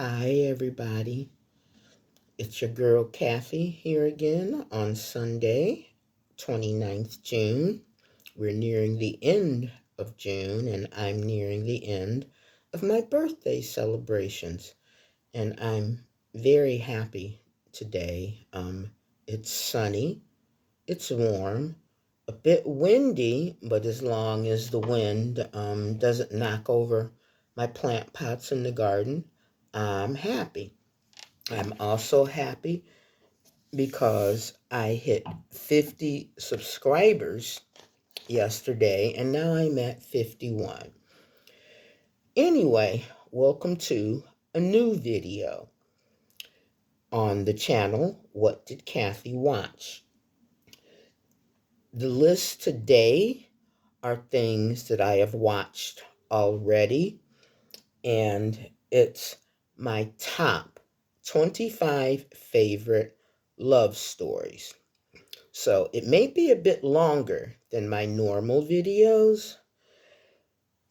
Hi, everybody. It's your girl Kathy here again on Sunday, 29th June. We're nearing the end of June, and I'm nearing the end of my birthday celebrations. And I'm very happy today. It's sunny, it's warm, a bit windy, but as long as the wind doesn't knock over my plant pots in the garden, I'm happy. I'm also happy because I hit 50 subscribers yesterday and now I'm at 51. Anyway, welcome to a new video on the channel, What Did Kathy Watch? The list today are things that I have watched already, and it's my top 25 favorite love stories. So it may be a bit longer than my normal videos.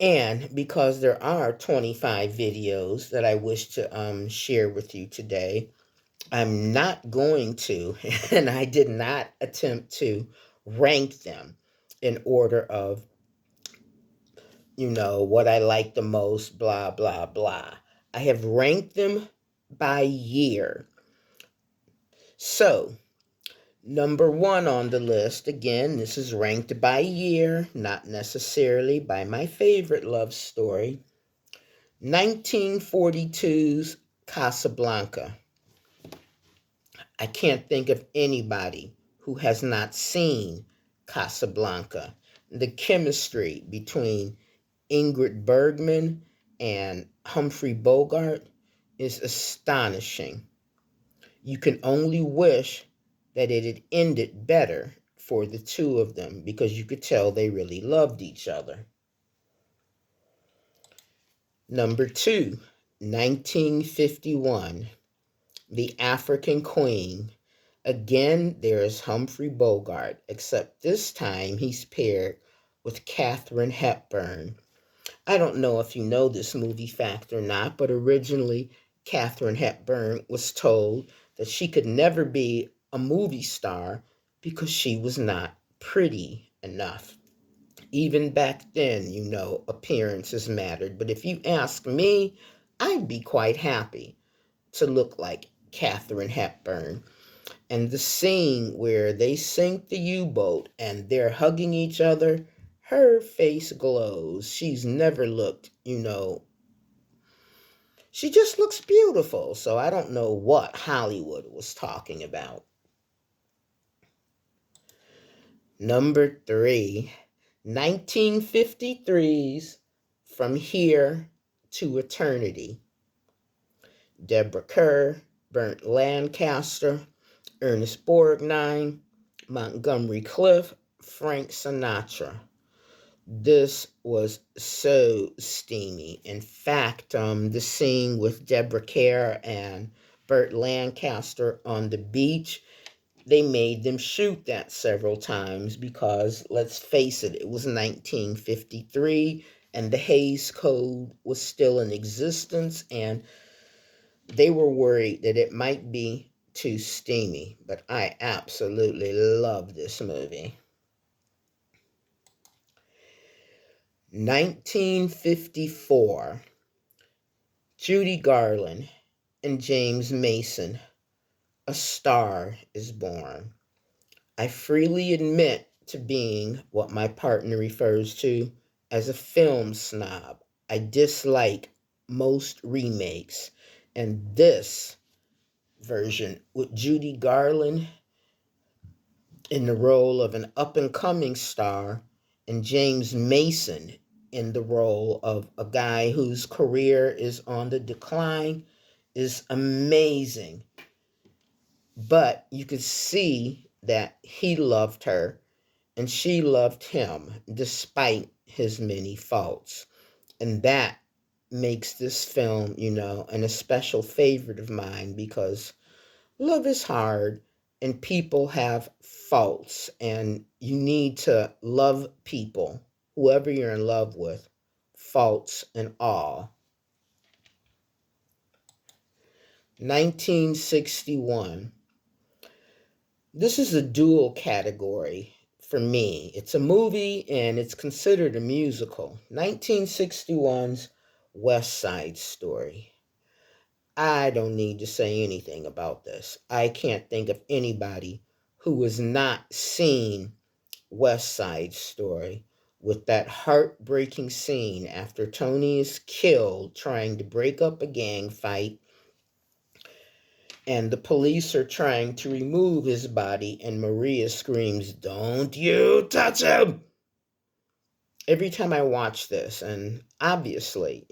And because there are 25 videos that I wish to share with you today, I'm not going to, and I did not attempt to rank them in order of, what I like the most, blah, blah, blah. I have ranked them by year. So number one on the list, again, this is ranked by year, not necessarily by my favorite love story. 1942's Casablanca. I can't think of anybody who has not seen Casablanca. The chemistry between Ingrid Bergman and Humphrey Bogart is astonishing. You can only wish that it had ended better for the two of them because you could tell they really loved each other. Number two, 1951, The African Queen. Again, there is Humphrey Bogart, except this time he's paired with Katharine Hepburn. I don't know if you know this movie fact or not, but originally Katharine Hepburn was told that she could never be a movie star because she was not pretty enough. Even back then, appearances mattered. But if you ask me, I'd be quite happy to look like Katharine Hepburn. And the scene where they sink the U-boat and they're hugging each other, her face glows. She's never looked, she just looks beautiful. So I don't know what Hollywood was talking about. Number three, 1953's From Here to Eternity. Deborah Kerr, Burt Lancaster, Ernest Borgnine, Montgomery Clift, Frank Sinatra. This was so steamy. In fact, the scene with Deborah Kerr and Burt Lancaster on the beach, they made them shoot that several times because, let's face it, it was 1953 and the Hays Code was still in existence, and they were worried that it might be too steamy. But I absolutely love this movie. 1954, Judy Garland and James Mason, A Star is Born. I freely admit to being what my partner refers to as a film snob. I dislike most remakes, and this version with Judy Garland in the role of an up-and-coming star and James Mason in the role of a guy whose career is on the decline is amazing. But you could see that he loved her and she loved him despite his many faults. And that makes this film, an especial favorite of mine because love is hard and people have faults, and you need to love people, whoever you're in love with, faults and all. 1961. This is a dual category for me. It's a movie and it's considered a musical. 1961's West Side Story. I don't need to say anything about this. I can't think of anybody who has not seen West Side Story with that heartbreaking scene after Tony is killed trying to break up a gang fight and the police are trying to remove his body and Maria screams, "Don't you touch him!" Every time I watch this, and obviously,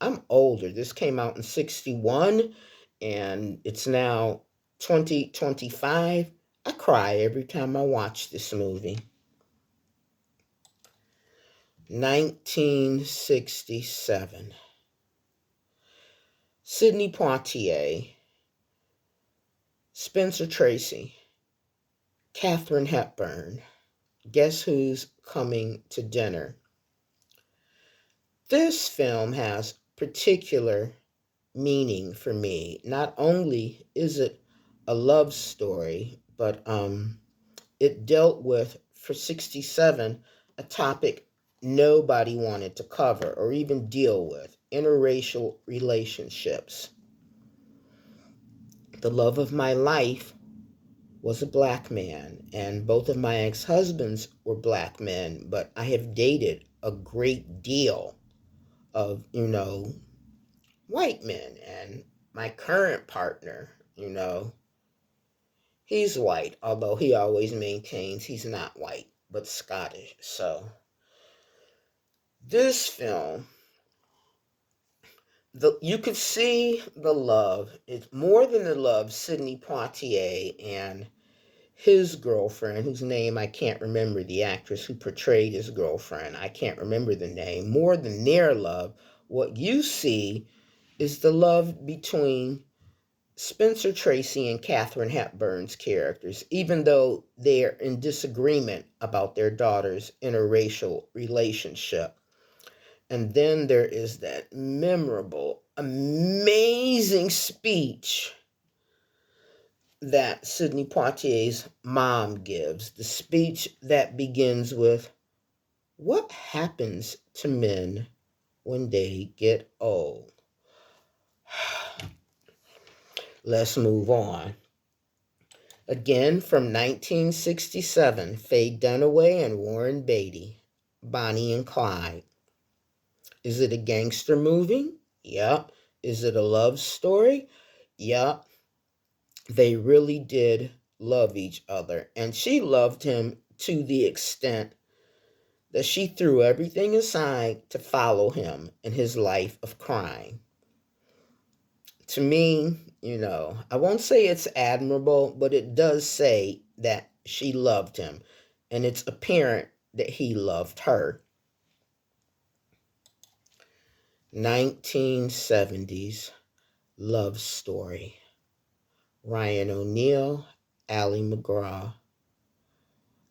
I'm older. This came out in 61 and it's now 2025. I cry every time I watch this movie. 1967. Sidney Poitier, Spencer Tracy, Katharine Hepburn. Guess who's coming to dinner? This film has particular meaning for me. Not only is it a love story, but it dealt with, for 67, a topic nobody wanted to cover or even deal with: interracial relationships. The love of my life was a black man, and both of my ex-husbands were black men, but I have dated a great deal of, white men, and my current partner, he's white, although he always maintains he's not white, but Scottish. So this film, you could see the love. It's more than the love Sidney Poitier and his girlfriend, whose name I can't remember, the actress who portrayed his girlfriend, I can't remember the name. More than their love, what you see is the love between Spencer Tracy and Katharine Hepburn's characters, even though they're in disagreement about their daughter's interracial relationship. And then there is that memorable, amazing speech that Sidney Poitier's mom gives, the speech that begins with, "What happens to men when they get old?" Let's move on. Again, from 1967, Faye Dunaway and Warren Beatty, Bonnie and Clyde. Is it a gangster movie? Yep. Is it a love story? Yep. They really did love each other, and she loved him to the extent that she threw everything aside to follow him in his life of crime. To me, I won't say it's admirable, but it does say that she loved him, and it's apparent that he loved her. 1970s love story. Ryan O'Neal, Ali MacGraw.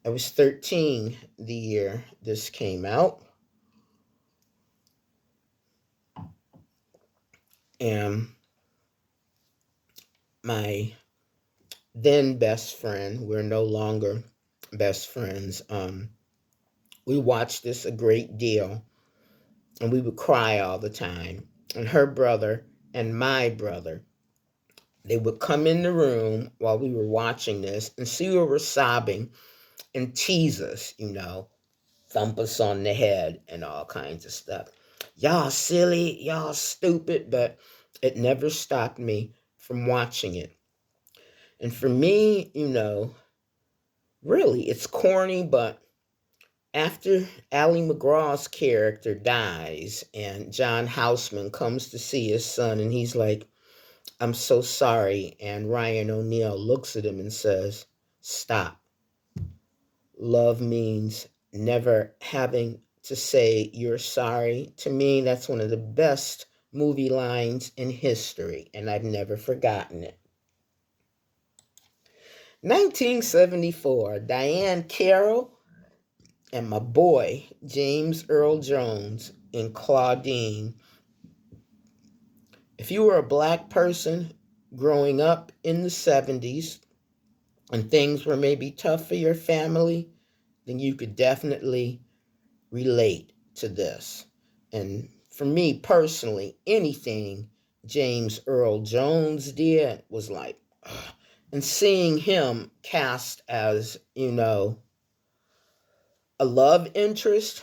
I was 13 the year this came out. And my then best friend, we're no longer best friends, we watched this a great deal, and we would cry all the time. And her brother and my brother, they would come in the room while we were watching this and see we were sobbing and tease us, thump us on the head and all kinds of stuff. Y'all silly, y'all stupid, but it never stopped me from watching it. And for me, really, it's corny, but after Ali MacGraw's character dies and John Houseman comes to see his son and he's like, "I'm so sorry," and Ryan O'Neal looks at him and says, "Stop. Love means never having to say you're sorry." To me, that's one of the best movie lines in history, and I've never forgotten it. 1974, Diahann Carroll and my boy, James Earl Jones, in Claudine. If you were a black person growing up in the 70s and things were maybe tough for your family, then you could definitely relate to this. And for me personally, anything James Earl Jones did was like, ugh. And seeing him cast as, a love interest,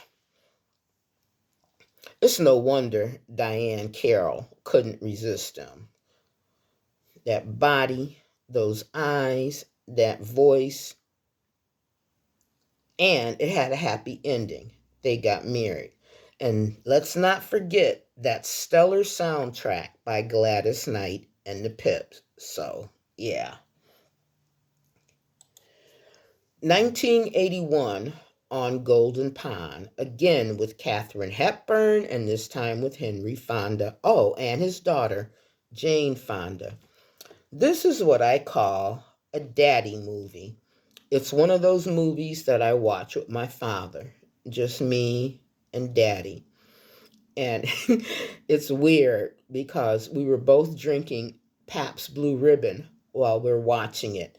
it's no wonder Diane Carroll couldn't resist him. That body, those eyes, that voice, and it had a happy ending. They got married. And let's not forget that stellar soundtrack by Gladys Knight and the Pips. So, yeah. 1981 on Golden Pond, again with Katharine Hepburn, and this time with Henry Fonda. Oh, and his daughter, Jane Fonda. This is what I call a daddy movie. It's one of those movies that I watch with my father, just me and daddy. And it's weird because we were both drinking Pabst Blue Ribbon while we're watching it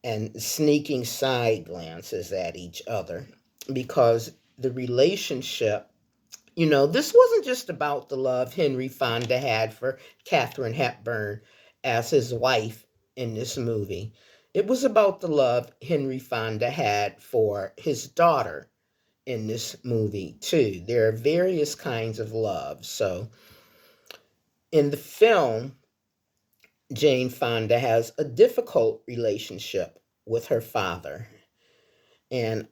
and sneaking side glances at each other because the relationship, this wasn't just about the love Henry Fonda had for Katharine Hepburn as his wife in this movie. It was about the love Henry Fonda had for his daughter in this movie, too. There are various kinds of love. So in the film, Jane Fonda has a difficult relationship with her father. And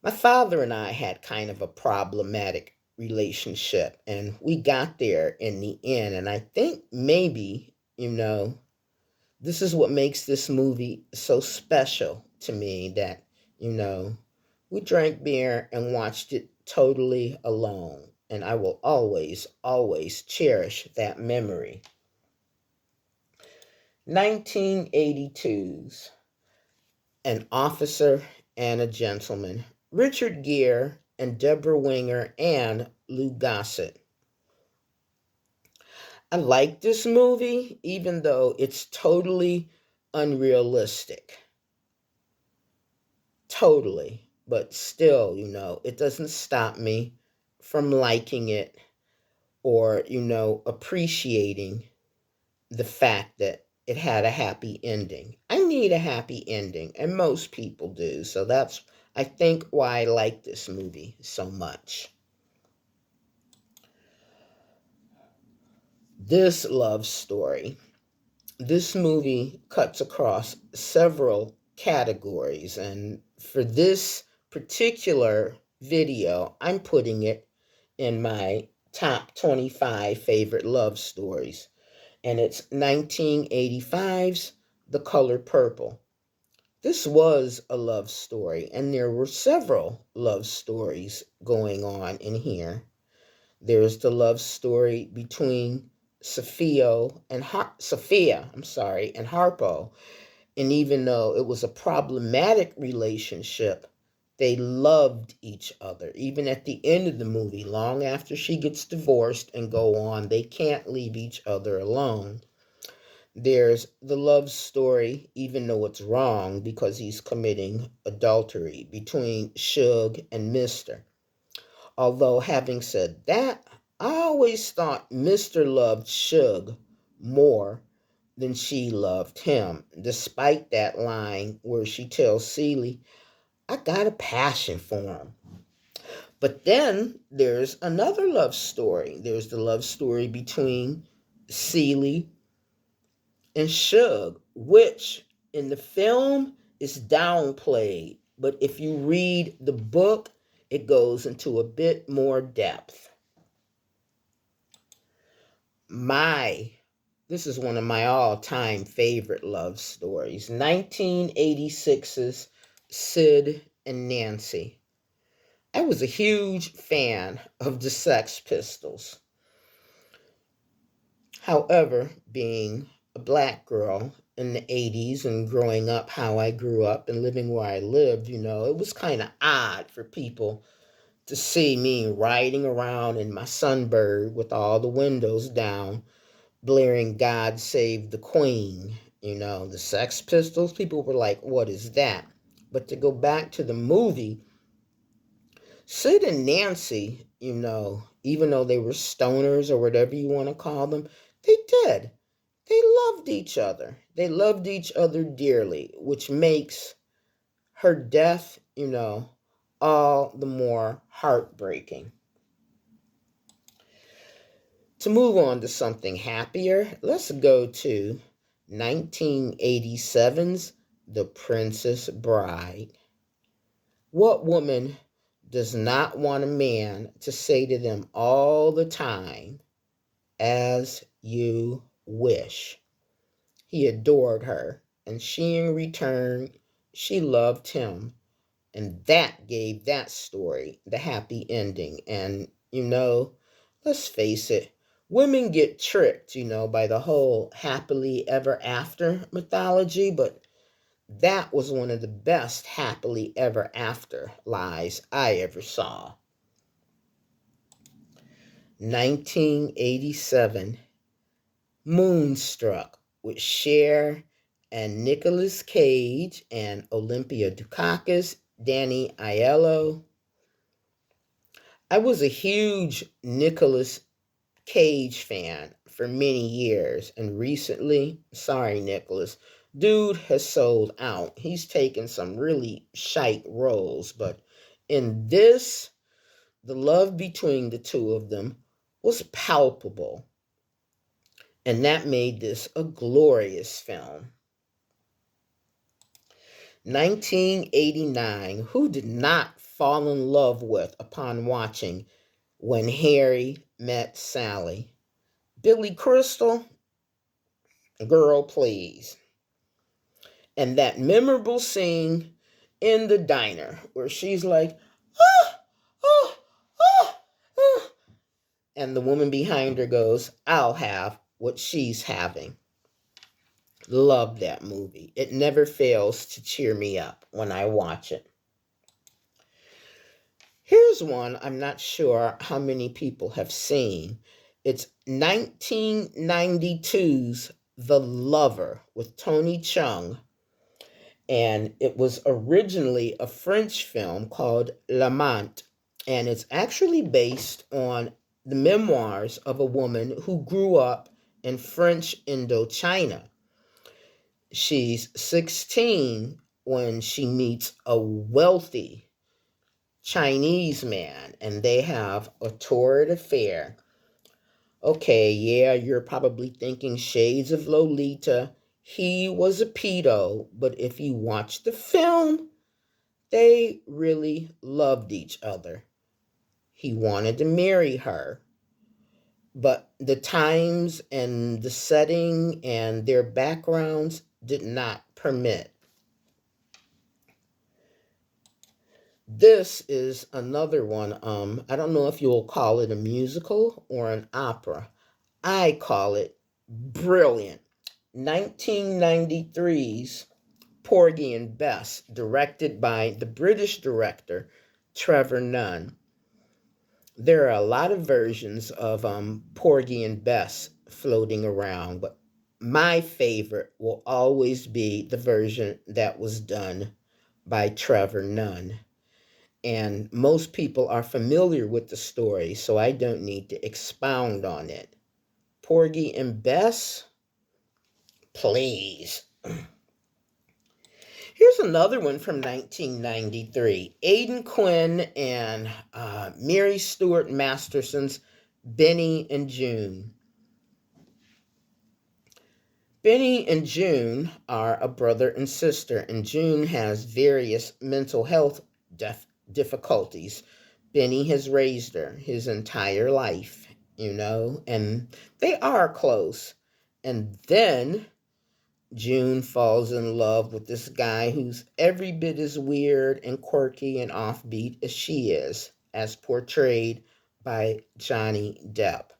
my father and I had kind of a problematic relationship, and we got there in the end. And I think maybe, this is what makes this movie so special to me that, we drank beer and watched it totally alone. And I will always, always cherish that memory. 1982's An Officer and a Gentleman. Richard Gere and Deborah Winger and Lou Gossett. I like this movie, even though it's totally unrealistic. Totally. But still, it doesn't stop me from liking it or, appreciating the fact that it had a happy ending. I need a happy ending, and most people do. So that's, I think, why I like this movie so much. This love story. This movie cuts across several categories, and for this particular video, I'm putting it in my top 25 favorite love stories. And it's 1985's The Color Purple. This was a love story, and there were several love stories going on in here. There's the love story between Sophia, and Harpo. And even though it was a problematic relationship, they loved each other. Even at the end of the movie, long after she gets divorced and go on, they can't leave each other alone. There's the love story, even though it's wrong because he's committing adultery, between Suge and Mr. Although, having said that, I always thought Mr. loved Suge more than she loved him, despite that line where she tells Celie, I got a passion for him. But then there's another love story. There's the love story between Celie and Suge, which in the film is downplayed. But if you read the book, it goes into a bit more depth. This is one of my all-time favorite love stories. 1986's Sid and Nancy. I was a huge fan of the Sex Pistols. However, being a black girl in the 80s and growing up how I grew up and living where I lived, it was kind of odd for people to see me riding around in my Sunbird with all the windows down, blaring God Save the Queen. The Sex Pistols, people were like, what is that? But to go back to the movie, Sid and Nancy, even though they were stoners or whatever you want to call them, they did. They loved each other. They loved each other dearly, which makes her death, all the more heartbreaking. To move on to something happier, let's go to 1987's The Princess Bride. What woman does not want a man to say to them all the time, as you wish? He adored her, and she in return, she loved him. And that gave that story the happy ending. And, let's face it, women get tricked, by the whole happily ever after mythology, but that was one of the best happily ever after lies I ever saw. 1987, Moonstruck, with Cher and Nicolas Cage and Olympia Dukakis, Danny Aiello. I was a huge Nicolas Cage fan for many years, and recently, sorry Nicolas, dude has sold out. He's taken some really shite roles, but in this, the love between the two of them was palpable, and that made this a glorious film. 1989, who did not fall in love with upon watching When Harry Met Sally? Billy Crystal, girl, please. And that memorable scene in the diner where she's like, ah, ah, ah, ah. And the woman behind her goes, I'll have what she's having. Love that movie. It never fails to cheer me up when I watch it. Here's one I'm not sure how many people have seen. It's 1992's The Lover with Tony Chung. And it was originally a French film called L'Amant. And it's actually based on the memoirs of a woman who grew up in French Indochina. She's 16 when she meets a wealthy Chinese man, and they have a torrid affair. Okay, yeah, you're probably thinking shades of Lolita. He was a pedo, but if you watch the film, they really loved each other. He wanted to marry her, but the times and the setting and their backgrounds did not permit. This is another one. I don't know if you'll call it a musical or an opera. I call it brilliant. 1993's Porgy and Bess, directed by the British director Trevor Nunn. There are a lot of versions of Porgy and Bess floating around, but my favorite will always be the version that was done by Trevor Nunn. And most people are familiar with the story, so I don't need to expound on it. Porgy and Bess, please. Here's another one from 1993. Aidan Quinn and Mary Stuart Masterson's Benny and June. Benny and June are a brother and sister, and June has various mental health difficulties. Benny has raised her his entire life, and they are close. And then June falls in love with this guy who's every bit as weird and quirky and offbeat as she is, as portrayed by Johnny Depp.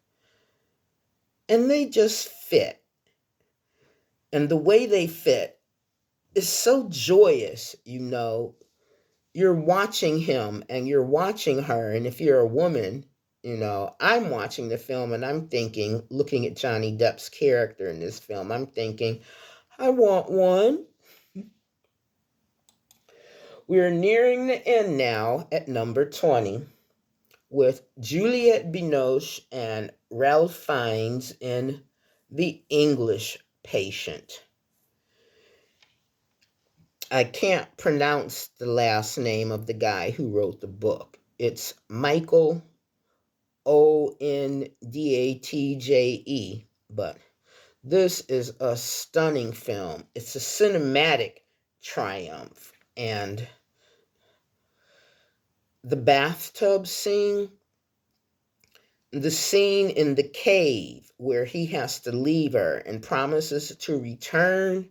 And they just fit. And the way they fit is so joyous, You're watching him and you're watching her, and if you're a woman, I'm watching the film and I'm thinking, looking at Johnny Depp's character in this film, I'm thinking, I want one. We're nearing the end now at number 20 with Juliette Binoche and Ralph Fiennes in The English Patient. I can't pronounce the last name of the guy who wrote the book. It's Michael Ondatje, but this is a stunning film. It's a cinematic triumph, and the bathtub scene, the scene in the cave where he has to leave her and promises to return,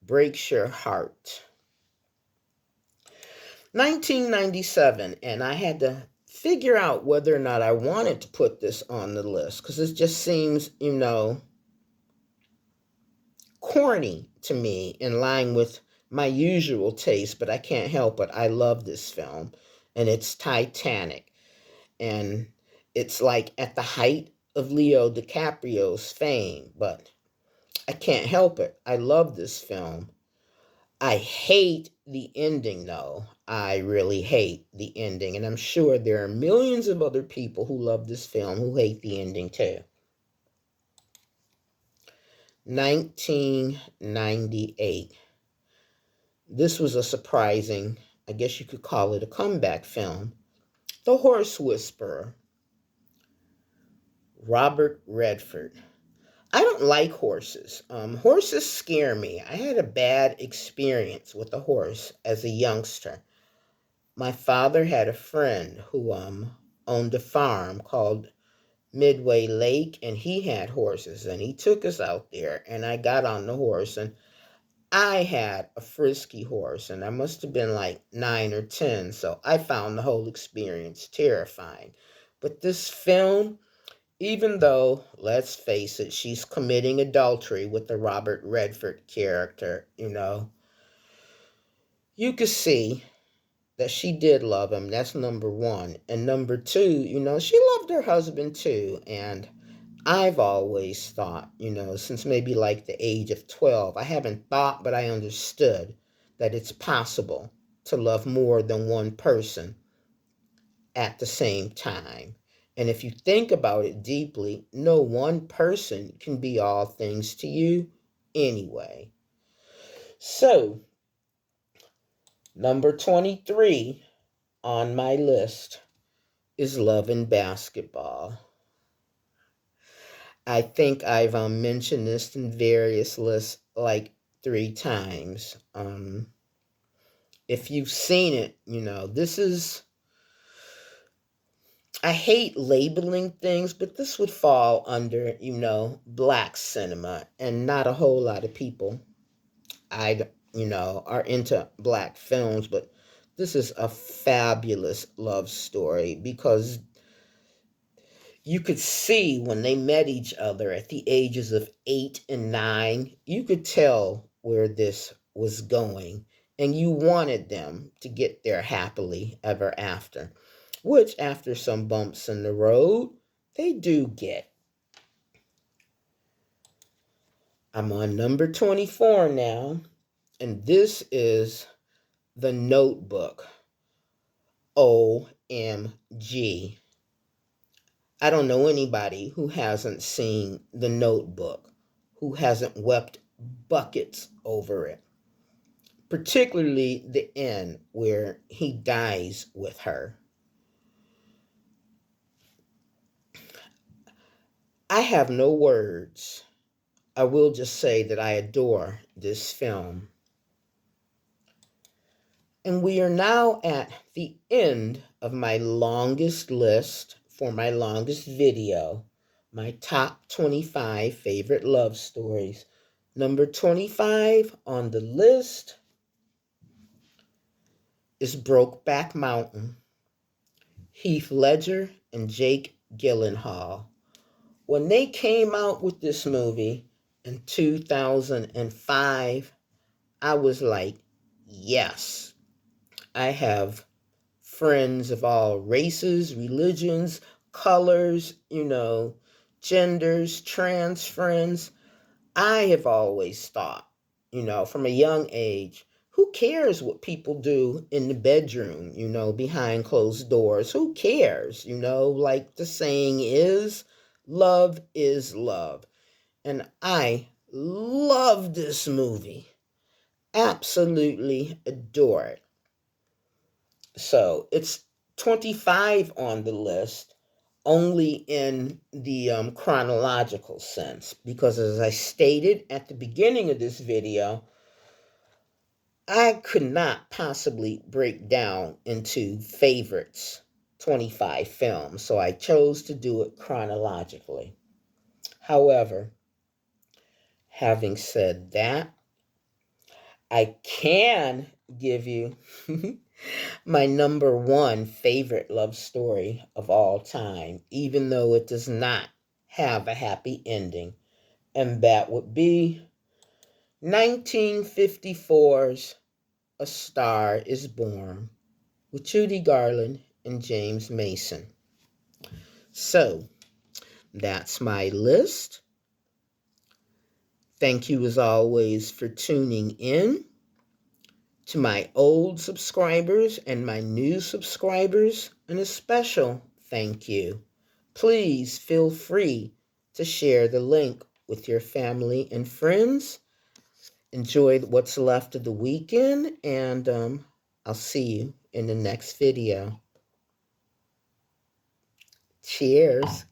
breaks your heart. 1997, and I had to figure out whether or not I wanted to put this on the list because it just seems, corny to me, in line with my usual taste, but I can't help it. I love this film, and it's Titanic. And it's like at the height of Leo DiCaprio's fame, but I can't help it. I love this film. I hate the ending, though. I really hate the ending, and I'm sure there are millions of other people who love this film who hate the ending too. 1998. This was a surprising, I guess you could call it a comeback film. The Horse Whisperer. Robert Redford. I don't like horses. Horses scare me. I had a bad experience with a horse as a youngster. My father had a friend who owned a farm called Midway Lake, and he had horses, and he took us out there, and I got on the horse, and I had a frisky horse, and I must have been like 9 or 10, so I found the whole experience terrifying. But this film, even though, let's face it, she's committing adultery with the Robert Redford character, you could see that she did love him. That's number one. And number two, she loved her husband too. And I've always thought, since maybe like the age of 12, I haven't thought, but I understood that it's possible to love more than one person at the same time. And if you think about it deeply, no one person can be all things to you anyway. So, number 23 on my list is Love and Basketball. I think I've mentioned this in various lists like 3 times. If you've seen it, this is, I hate labeling things, but this would fall under, black cinema, and not a whole lot of people are into black films, but this is a fabulous love story because you could see when they met each other at the ages of 8 and 9, you could tell where this was going, and you wanted them to get there happily ever after, which, after some bumps in the road, they do get. I'm on number 24 now, and this is The Notebook. OMG. I don't know anybody who hasn't seen The Notebook, who hasn't wept buckets over it. Particularly the end where he dies with her. I have no words. I will just say that I adore this film. And we are now at the end of my longest list for my longest video, my top 25 favorite love stories. Number 25 on the list is Brokeback Mountain. Heath Ledger and Jake Gyllenhaal. When they came out with this movie in 2005, I was like, yes. I have friends of all races, religions, colors, genders, trans friends. I have always thought, from a young age, who cares what people do in the bedroom, behind closed doors? Who cares? Like the saying is love. And I love this movie. Absolutely adore it. So it's 25 on the list, only in the chronological sense, because as I stated at the beginning of this video, I could not possibly break down into favorites 25 films, so I chose to do it chronologically. However, having said that, I can give you my number one favorite love story of all time, even though it does not have a happy ending, and that would be 1954's A Star is Born with Judy Garland and James Mason. So, that's my list. Thank you as always for tuning in. To my old subscribers and my new subscribers, and a special thank you. Please feel free to share the link with your family and friends. Enjoy what's left of the weekend, and I'll see you in the next video. Cheers.